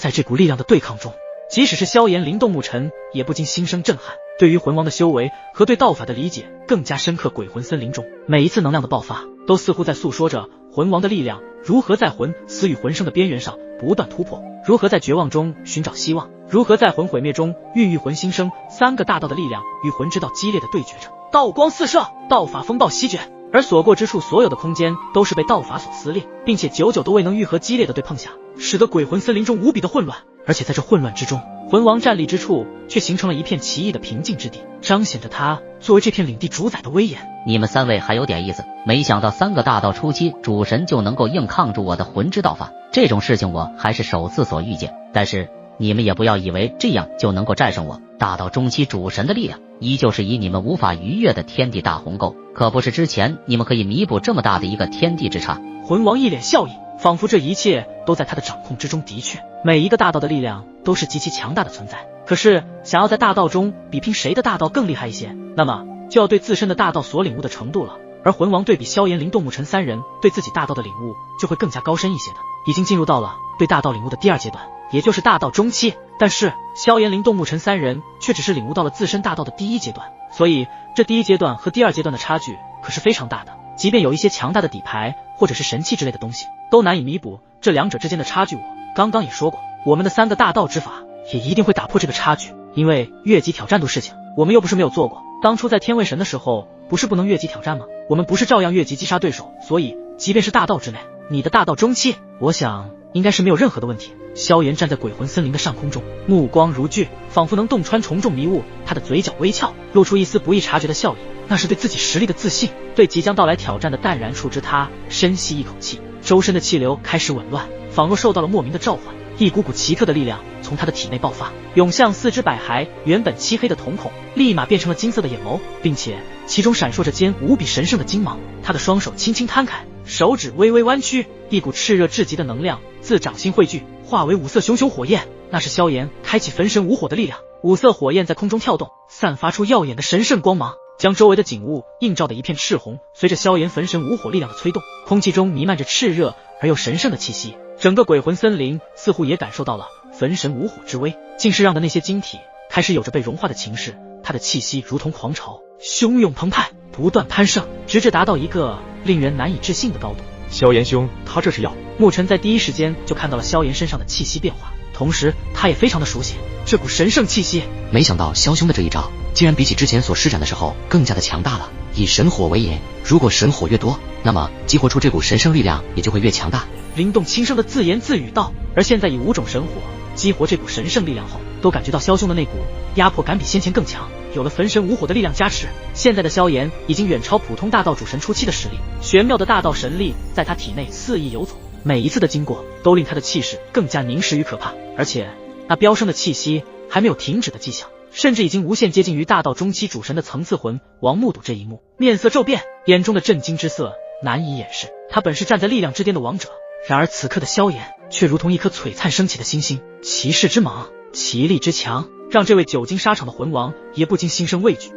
在这股力量的对抗中，即使是萧炎灵动沐尘也不禁心生震撼。对于魂王的修为和对道法的理解更加深刻。鬼魂森林中每一次能量的爆发，都似乎在诉说着魂王的力量如何在魂死与魂生的边缘上不断突破，如何在绝望中寻找希望，如何在魂毁灭中孕育魂新生。三个大道的力量与魂之道激烈的对决着，道光四射，道法风暴席卷，而所过之处所有的空间都是被道法所撕裂，并且久久都未能愈合激烈的对碰下，使得鬼魂森林中无比的混乱。而且在这混乱之中，魂王站立之处却形成了一片奇异的平静之地，彰显着他作为这片领地主宰的威严。你们三位还有点意思，没想到3个大道初期主神就能够硬抗住我的魂之道法，这种事情我还是首次所遇见。但是你们也不要以为这样就能够战胜我，大道中期主神的力量依旧是以你们无法逾越的天地大鸿沟，可不是之前你们可以弥补这么大的一个天地之差。魂王一脸笑意，仿佛这一切都在他的掌控之中。的确，每一个大道的力量都是极其强大的存在，可是想要在大道中比拼谁的大道更厉害一些，那么就要对自身的大道所领悟的程度了。而魂王对比萧炎灵动沐尘三人对自己大道的领悟就会更加高深一些的，已经进入到了对大道领悟的第2阶段，也就是大道中期。但是萧炎灵动沐尘三人却只是领悟到了自身大道的第1阶段，所以这第1阶段和第2阶段的差距可是非常大的，即便有一些强大的底牌或者是神器之类的东西，都难以弥补这两者之间的差距。我刚刚也说过，我们的3个大道之法也一定会打破这个差距，因为越级挑战的事情我们又不是没有做过，当初在天位神的时候不是不能越级挑战吗？我们不是照样越级击杀对手，所以即便是大道之内，你的大道中期，我想应该是没有任何的问题。萧炎站在鬼魂森林的上空中，目光如炬，仿佛能洞穿重重迷雾，他的嘴角微翘，露出一丝不易察觉的笑意，那是对自己实力的自信，对即将到来挑战的淡然处之。他深吸一口气，周身的气流开始紊乱，仿若受到了莫名的召唤，一股股奇特的力量从他的体内爆发，涌向4只百骸。原本漆黑的瞳孔立马变成了金色的眼眸，并且其中闪烁着间无比神圣的金芒。他的双手轻轻摊开，手指微微弯曲，一股炽热至极的能量自掌心汇聚，化为5色熊熊火焰。那是萧炎开启焚神无火的力量，5色火焰在空中跳动，散发出耀眼的神圣光芒，将周围的景物映照的一片赤红。随着萧炎焚神无火力量的催动，空气中弥漫着炽热而又神圣的气息，整个鬼魂森林似乎也感受到了焚神无火之威，竟是让的那些晶体开始有着被融化的情势。他的气息如同狂潮，汹涌澎湃，不断攀升，直至达到一个令人难以置信的高度。萧炎兄，他这是要……沐尘在第一时间就看到了萧炎身上的气息变化，同时他也非常的熟悉这股神圣气息。没想到萧兄的这一招竟然比起之前所施展的时候更加的强大了。以神火为引，如果神火越多，那么激活出这股神圣力量也就会越强大。灵动轻声的自言自语道。而现在以5种神火激活这股神圣力量后，都感觉到萧兄的那股压迫感比先前更强。有了焚神无火的力量加持，现在的萧炎已经远超普通大道主神初期的实力，玄妙的大道神力在他体内肆意游走，每一次的经过都令他的气势更加凝实与可怕，而且那飙升的气息还没有停止的迹象，甚至已经无限接近于大道中期主神的层次。魂王目睹这一幕，面色骤变，眼中的震惊之色难以掩饰。他本是站在力量之巅的王者，然而此刻的萧炎却如同一颗璀璨升起的星星，其势之猛，其力之强，让这位久经沙场的魂王也不禁心生畏惧。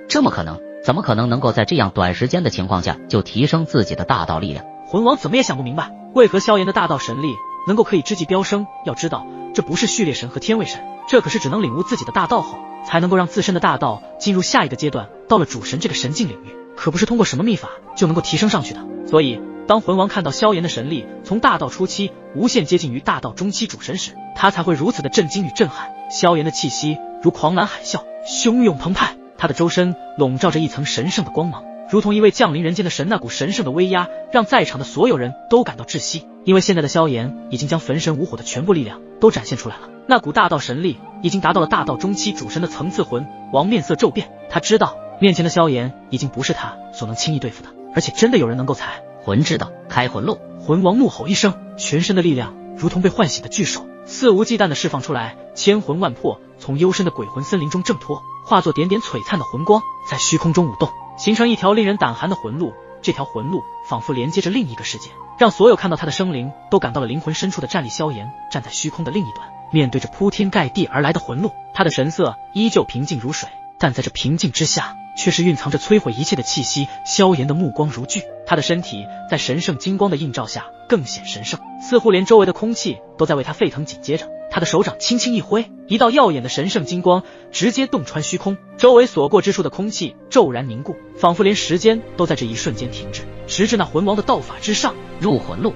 这么可能？怎么可能能够在这样短时间的情况下就提升自己的大道力量？魂王怎么也想不明白，为何萧炎的大道神力能够可以之际飙升。要知道，这不是序列神和天位神，这可是只能领悟自己的大道后，才能够让自身的大道进入下一个阶段，到了主神这个神境领域，可不是通过什么秘法就能够提升上去的。所以当魂王看到萧炎的神力从大道初期无限接近于大道中期主神时，他才会如此的震惊与震撼。萧炎的气息如狂澜海啸，汹涌澎湃，他的周身笼罩着一层神圣的光芒，如同一位降临人间的神。那股神圣的威压让在场的所有人都感到窒息，因为现在的萧炎已经将焚神无火的全部力量都展现出来了，那股大道神力已经达到了大道中期主神的层次。魂王面色骤变，他知道面前的萧炎已经不是他所能轻易对付的，而且真的有人能够踩魂之道，开魂路！魂王怒吼一声，全身的力量如同被唤醒的巨手，肆无忌惮地释放出来，千魂万魄从幽深的鬼魂森林中挣脱，化作点点璀璨的魂光，在虚空中舞动，形成一条令人胆寒的魂路。这条魂路仿佛连接着另一个世界，让所有看到他的生灵都感到了灵魂深处的战栗。萧炎站在虚空的另一端，面对着铺天盖地而来的魂路，他的神色依旧平静如水，但在这平静之下却是蕴藏着摧毁一切的气息。萧炎的目光如炬，他的身体在神圣金光的映照下更显神圣，似乎连周围的空气都在为他沸腾。紧接着，他的手掌轻轻一挥，一道耀眼的神圣金光直接洞穿虚空，周围所过之处的空气骤然凝固，仿佛连时间都在这一瞬间停止，直至那魂王的道法之上。入魂路！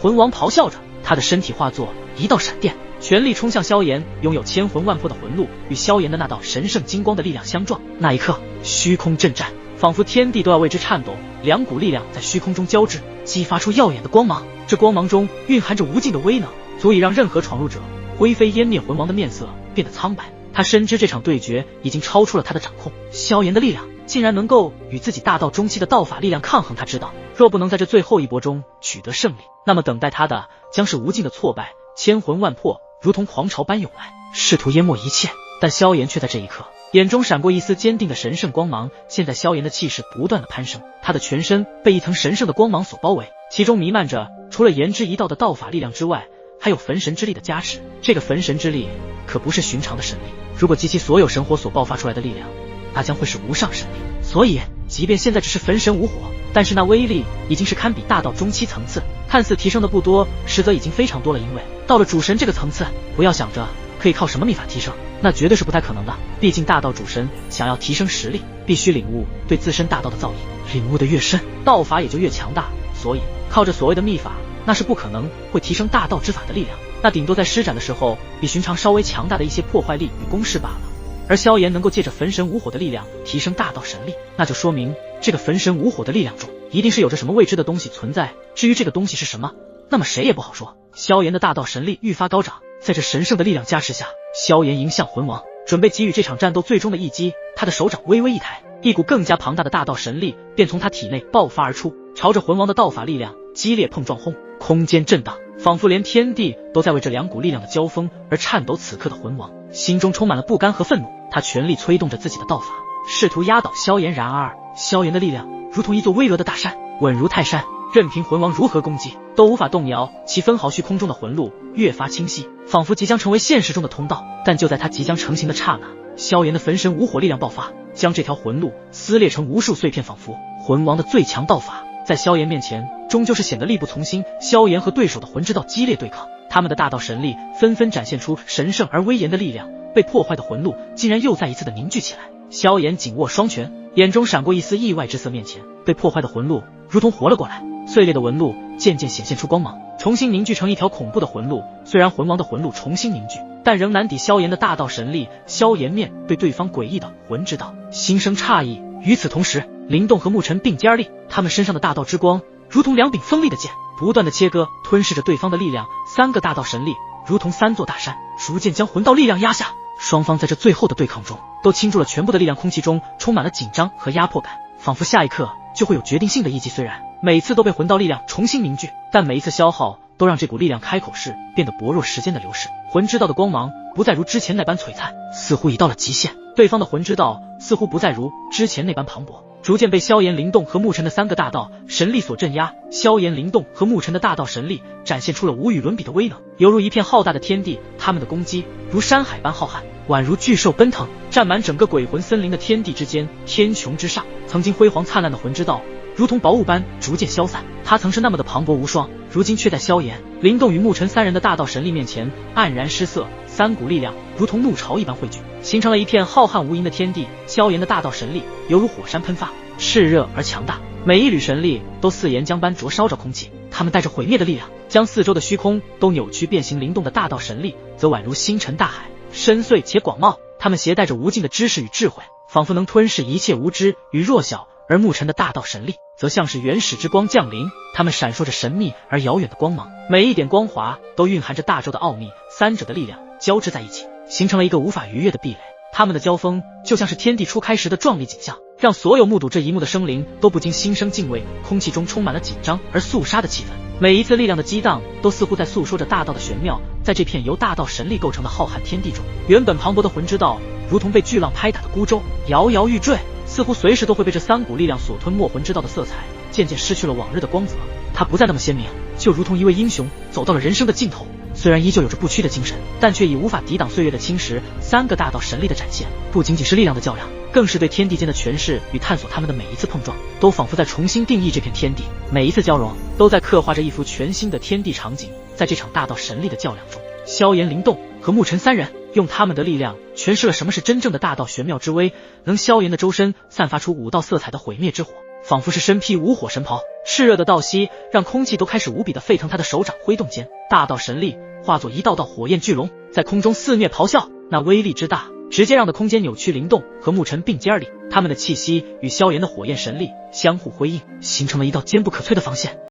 魂王咆哮着，他的身体化作一道闪电，全力冲向萧炎。拥有千魂万魄的魂路与萧炎的那道神圣金光的力量相撞，那一刻，虚空震颤，仿佛天地都要为之颤抖。两股力量在虚空中交织，激发出耀眼的光芒，这光芒中蕴含着无尽的威能，足以让任何闯入者灰飞烟灭。魂王的面色变得苍白，他深知这场对决已经超出了他的掌控。萧炎的力量竟然能够与自己大道中期的道法力量抗衡，他知道若不能在这最后一搏中取得胜利，那么等待他的将是无尽的挫败。千魂万魄如同狂潮般涌来，试图淹没一切，但萧炎却在这一刻眼中闪过一丝坚定的神圣光芒。现在萧炎的气势不断的攀升，他的全身被一层神圣的光芒所包围，其中弥漫着除了言之一道的道法力量之外，还有焚神之力的加持。这个焚神之力可不是寻常的神力，如果集其所有神火所爆发出来的力量，那将会是无上神力。所以即便现在只是焚神无火，但是那威力已经是堪比大道中期层次，看似提升的不多，实则已经非常多了。因为到了主神这个层次，不要想着可以靠什么秘法提升，那绝对是不太可能的。毕竟大道主神想要提升实力，必须领悟对自身大道的造诣，领悟的越深，道法也就越强大。所以靠着所谓的秘法，那是不可能会提升大道之法的力量，那顶多在施展的时候比寻常稍微强大的一些破坏力与攻势罢了。而萧炎能够借着焚神无火的力量提升大道神力，那就说明这个焚神无火的力量中一定是有着什么未知的东西存在。至于这个东西是什么，那么谁也不好说。萧炎的大道神力愈发高涨，在这神圣的力量加持下，萧炎迎向魂王，准备给予这场战斗最终的一击。他的手掌微微一抬，一股更加庞大的大道神力便从他体内爆发而出，朝着魂王的道法力量激烈碰撞。轰！空间震荡，仿佛连天地都在为这两股力量的交锋而颤抖。此刻的魂王心中充满了不甘和愤怒，他全力催动着自己的道法，试图压倒萧炎。然而萧炎的力量如同一座巍峨的大山，稳如泰山，任凭魂王如何攻击都无法动摇其分毫。虚空中的魂路越发清晰，仿佛即将成为现实中的通道。但就在他即将成型的刹那，萧炎的焚神无火力量爆发，将这条魂路撕裂成无数碎片。仿佛魂王的最强道法在萧炎面前终究是显得力不从心。萧炎和对手的魂之道激烈对抗，他们的大道神力纷纷展现出神圣而威严的力量，被破坏的魂路竟然又再一次的凝聚起来。萧炎紧握双拳，眼中闪过一丝意外之色。面前被破坏的魂路如同活了过来，碎裂的纹路渐渐显现出光芒，重新凝聚成一条恐怖的魂路。虽然魂王的魂路重新凝聚，但仍难抵萧炎的大道神力。萧炎面对对方诡异的魂之道，心生诧异。与此同时，灵动和沐尘并肩而立，他们身上的大道之光如同两柄锋利的剑，不断的切割吞噬着对方的力量。三个大道神力如同三座大山，逐渐将魂道力量压下。双方在这最后的对抗中都倾注了全部的力量，空气中充满了紧张和压迫感，仿佛下一刻就会有决定性的一击。虽然每次都被魂道力量重新凝聚，但每一次消耗都让这股力量开口式变得薄弱。时间的流逝，魂之道的光芒不再如之前那般璀璨，似乎已到了极限。对方的魂之道似乎不再如之前那般磅礴，逐渐被萧炎、灵动和沐尘的三个大道神力所镇压。萧炎、灵动和沐尘的大道神力展现出了无与伦比的威能，犹如一片浩大的天地。他们的攻击如山海般浩瀚，宛如巨兽奔腾，占满整个鬼魂森林的天地之间，天穹之上，曾经辉煌灿烂的魂之道如同薄雾般逐渐消散。它曾是那么的磅礴无双，如今却在萧炎、灵动与沐尘三人的大道神力面前黯然失色。三股力量如同怒潮一般汇聚，形成了一片浩瀚无垠的天地。萧炎的大道神力犹如火山喷发，炽热而强大，每一缕神力都似岩浆般灼烧着空气，他们带着毁灭的力量，将四周的虚空都扭曲变形。灵动的大道神力则宛如星辰大海，深邃且广袤，他们携带着无尽的知识与智慧，仿佛能吞噬一切无知与弱小。而沐尘的大道神力则像是原始之光降临，他们闪烁着神秘而遥远的光芒，每一点光华都蕴含着大周的奥秘。三者的力量交织在一起，形成了一个无法逾越的壁垒。他们的交锋就像是天地初开时的壮丽景象，让所有目睹这一幕的生灵都不禁心生敬畏。空气中充满了紧张而肃杀的气氛，每一次力量的激荡都似乎在诉说着大道的玄妙。在这片由大道神力构成的浩瀚天地中，原本磅礴的魂之道如同被巨浪拍打的孤舟，摇摇欲坠，似乎随时都会被这三股力量所吞没。魂之道的色彩渐渐失去了往日的光泽，它不再那么鲜明，就如同一位英雄走到了人生的尽头，虽然依旧有着不屈的精神，但却已无法抵挡岁月的侵蚀。三个大道神力的展现，不仅仅是力量的较量，更是对天地间的诠释与探索。他们的每一次碰撞，都仿佛在重新定义这片天地；每一次交融，都在刻画着一幅全新的天地场景。在这场大道神力的较量中，萧炎、灵动和沐尘三人用他们的力量诠释了什么是真正的大道玄妙之威。能萧炎的周身散发出五道色彩的毁灭之火，仿佛是身披五火神袍，炽热的道息让空气都开始无比的沸腾。他的手掌挥动间，大道神力化作一道道火焰巨龙，在空中肆虐咆哮。那威力之大，直接让的空间扭曲。灵动和沐尘并肩而立，他们的气息与萧炎的火焰神力相互辉映，形成了一道坚不可摧的防线。